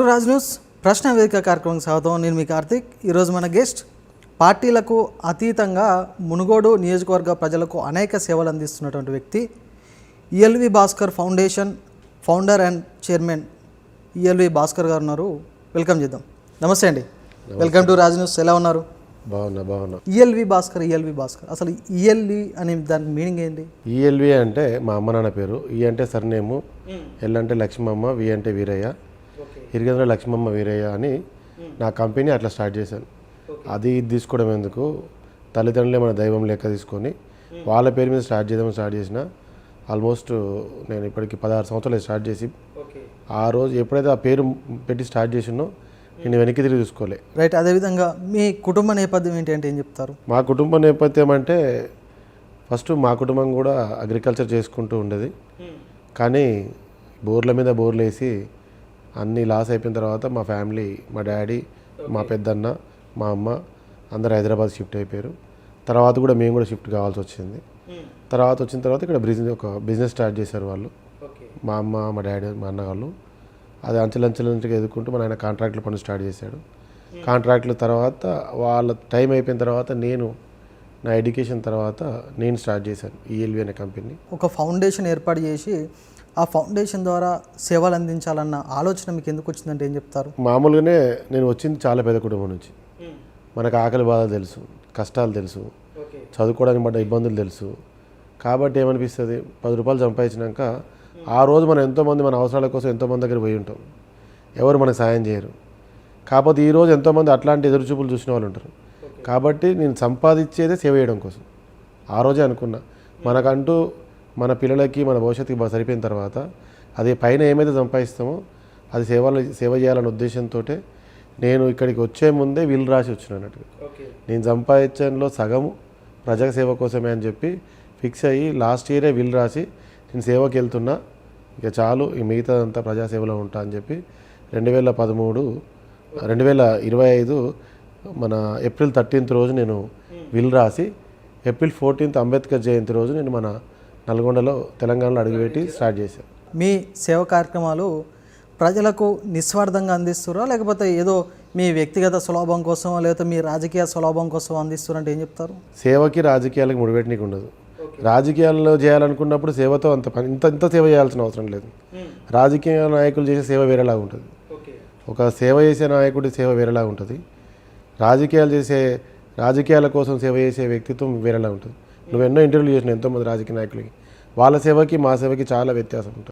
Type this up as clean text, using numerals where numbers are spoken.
Raj news ప్రశ్న వేదిక కార్యక్రమానికి స్వాగతం. నేను మీ కార్తిక్. ఈరోజు మన గెస్ట్ పార్టీలకు అతీతంగా మునుగోడు నియోజకవర్గ ప్రజలకు అనేక సేవలు అందిస్తున్నటువంటి వ్యక్తి ELV Bhaskar foundation founder and chairman ELV Bhaskar గారు ఉన్నారు. వెల్కమ్ చేద్దాం. నమస్తే అండి. Welcome to Raj News. ఎలా ఉన్నారు? బాగున్నా. ఈఎల్వి భాస్కర్ అసలు ఈఎల్వి అనే దాని మీనింగ్ ఏంటి? ఈఎల్వి అంటే మా అమ్మ నాన్న పేరు. ఈ అంటే సర్నేము, ఎల్ అంటే లక్ష్మమ్మ, వి అంటే వీరయ్య, ఇరిగేంద్ర లక్ష్మమ్మ వీరయ్య అని నా కంపెనీ అట్లా స్టార్ట్ చేశాను. అది తీసుకోవడం ఎందుకు, తల్లిదండ్రులే మన దైవం లెక్క తీసుకొని వాళ్ళ పేరు మీద స్టార్ట్ చేసిన ఆల్మోస్ట్ నేను ఇప్పటికి 16 సంవత్సరాలు స్టార్ట్ చేసి ఆ రోజు ఎప్పుడైతే ఆ పేరు పెట్టి స్టార్ట్ చేసినో నేను వెనక్కి తిరిగి చూసుకోలే. రైట్. అదేవిధంగా మీ కుటుంబ నేపథ్యం ఏంటి అంటే ఏం చెప్తారు? మా కుటుంబ నేపథ్యం అంటే ఫస్ట్ మా కుటుంబం కూడా అగ్రికల్చర్ చేసుకుంటూ ఉండేది. కానీ బోర్ల మీద బోర్లు వేసి అన్నీ లాస్ అయిపోయిన తర్వాత మా ఫ్యామిలీ, మా డాడీ, మా పెద్దన్న, మా అమ్మ అందరూ హైదరాబాద్ షిఫ్ట్ అయిపోయారు. తర్వాత కూడా మేము కూడా షిఫ్ట్ కావాల్సి వచ్చింది. వచ్చిన తర్వాత ఇక్కడ ఒక బిజినెస్ స్టార్ట్ చేశారు వాళ్ళు, మా అమ్మ, మా డాడీ, మా అన్న వాళ్ళు. అది అంచెలంచెలంచెగా ఎదుర్కొంటూ మన ఆయన కాంట్రాక్టుల పని స్టార్ట్ చేశాడు. కాంట్రాక్టుల తర్వాత వాళ్ళ టైం అయిపోయిన తర్వాత నేను నా ఎడ్యుకేషన్ తర్వాత నేను స్టార్ట్ చేశాను ఈఎల్వి అనే కంపెనీ. ఒక ఫౌండేషన్ ఏర్పాటు చేసి ఆ ఫౌండేషన్ ద్వారా సేవలు అందించాలన్న ఆలోచన మీకు ఎందుకు వచ్చిందంటే ఏం చెప్తారు? మామూలుగానే నేను వచ్చింది చాలా పేద కుటుంబం నుంచి. మనకు ఆకలి బాధ తెలుసు, కష్టాలు తెలుసు, చదువుకోవడానికి పడ్డ ఇబ్బందులు తెలుసు. కాబట్టి ఏమనిపిస్తుంది, 10 రూపాయలు సంపాదించినాక ఆ రోజు మనం ఎంతోమంది మన అవసరాల కోసం ఎంతోమంది దగ్గర పోయి ఉంటాం, ఎవరు మనకు సాయం చేయరు. కాకపోతే ఈరోజు ఎంతోమంది అట్లాంటి ఎదురుచూపులు చూసిన వాళ్ళు ఉంటారు. కాబట్టి నేను సంపాదించేదే సేవ చేయడం కోసం ఆ రోజే అనుకున్నా. మనకంటూ మన పిల్లలకి మన భవిష్యత్తుకి సరిపోయిన తర్వాత అది పైన ఏమైతే సంపాదిస్తామో అది సేవ చేయాలనే ఉద్దేశంతో నేను ఇక్కడికి వచ్చే ముందే విల్ రాసి వచ్చిన అన్నట్టుగా. నేను సంపాదించడంలో సగము ప్రజా సేవ కోసమే అని చెప్పి ఫిక్స్ అయ్యి లాస్ట్ ఇయరే విల్ రాసి నేను సేవకి వెళ్తున్నా, ఇక చాలు, ఈ మిగతాదంతా ప్రజాసేవలో ఉంటా అని చెప్పి 2025 మన ఏప్రిల్ 13th రోజు నేను విల్ రాసి ఏప్రిల్ 14th అంబేద్కర్ జయంతి రోజు నేను మన నల్గొండలో తెలంగాణలో అడుగుపెట్టి స్టార్ట్ చేశాను. మీ సేవ కార్యక్రమాలు ప్రజలకు నిస్వార్థంగా అందిస్తారా, లేకపోతే ఏదో మీ వ్యక్తిగత సులభం కోసం లేకపోతే మీ రాజకీయ సులభం కోసం అందిస్తారంటే ఏం చెప్తారు? సేవకి రాజకీయాలకు ముడిపెట్టనీకి ఉండదు. రాజకీయాల్లో చేయాలనుకున్నప్పుడు సేవతో ఇంత సేవ చేయాల్సిన అవసరం లేదు. రాజకీయ నాయకులు చేసే సేవ వేరేలాగా ఉంటుంది, ఒక సేవ చేసే నాయకుడి సేవ వేరేలాగా ఉంటుంది, రాజకీయాల కోసం సేవ చేసే వ్యక్తిత్వం వేరేలా ఉంటుంది. నువ్వు ఎన్నో ఇంటర్వ్యూలు చేసిన ఎంతోమంది రాజకీయ నాయకులకి, వాళ్ళ సేవకి మా సేవకి చాలా వ్యత్యాసం ఉంటుంది.